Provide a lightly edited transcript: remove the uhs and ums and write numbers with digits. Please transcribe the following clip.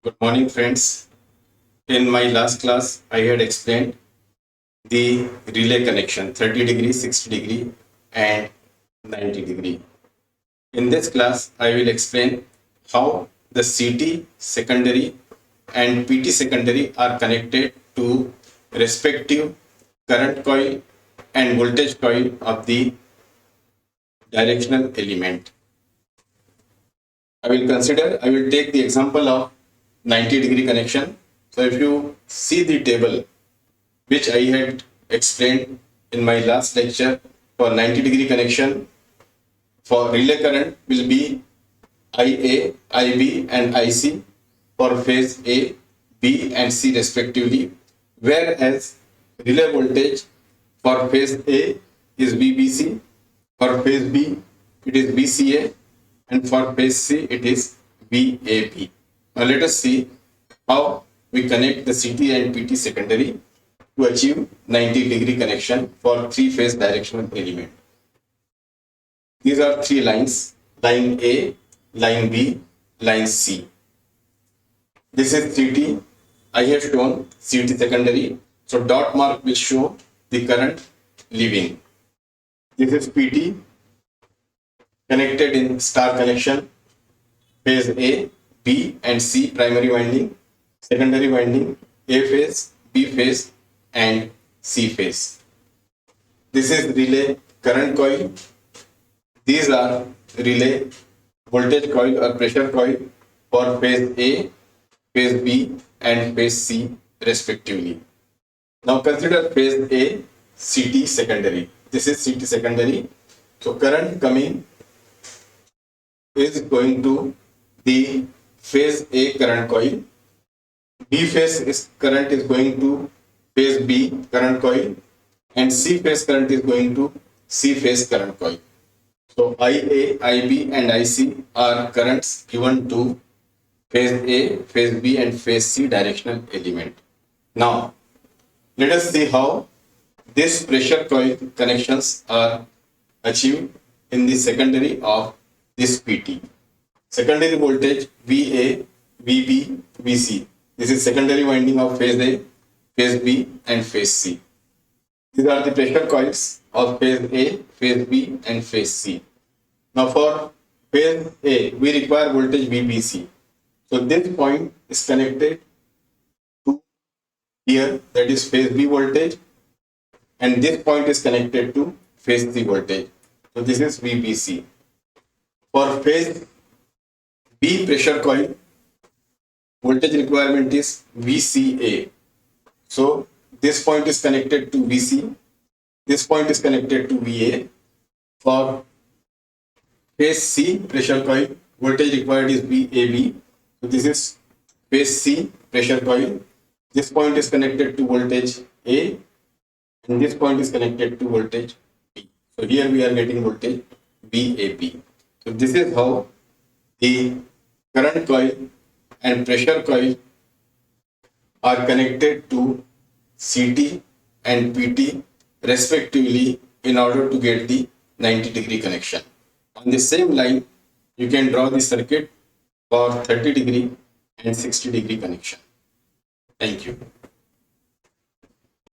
Good morning, friends. In my last class, I had explained the relay connection 30 degree, 60 degree, and 90 degree. In this class, I will explain how the CT secondary and PT secondary are connected to respective current coil and voltage coil of the directional element. I will take the example of 90-degree connection. So if you see the table which I had explained in my last lecture, for 90-degree connection, for relay current will be IA, IB and IC for phase A, B and C respectively, whereas relay voltage for phase A is VBC, for phase B it is VCA, and for phase C it is VAB. Now let us see how we connect the CT and PT secondary to achieve 90-degree connection for three-phase directional element. These are three lines: line A, line B, line C. This is CT. I have shown CT secondary. So dot mark will show the current leaving. This is PT connected in star connection. Phase A, B and C primary winding, secondary winding, A phase, B phase and C phase. This is relay current coil. These are relay voltage coil or pressure coil for phase A, phase B and phase C respectively. Now consider phase A, CT secondary. This is CT secondary. So current coming is going to the phase A current coil. B phase current is going to phase B current coil, and C phase current is going to C phase current coil. So IA, IB and IC are currents given to phase A, phase B and phase C directional element. Now let us see how this pressure coil connections are achieved in the secondary of this PT. Secondary voltage VA, VB, VC. This is secondary winding of phase A, phase B and phase C. These are the pressure coils of phase A, phase B and phase C. Now for phase A, we require voltage VBC. So this point is connected to here, that is phase B voltage, and this point is connected to phase C voltage. So this is VBC. For phase B pressure coil, voltage requirement is VCA. So this point is connected to VC, this point is connected to VA. For phase C pressure coil, voltage required is VAB. So this is phase C pressure coil. This point is connected to voltage A and this point is connected to voltage B. So here we are getting voltage VAB. So this is how the current coil and pressure coil are connected to CT and PT respectively in order to get the 90-degree connection. On the same line, you can draw the circuit for 30-degree and 60-degree connection. Thank you.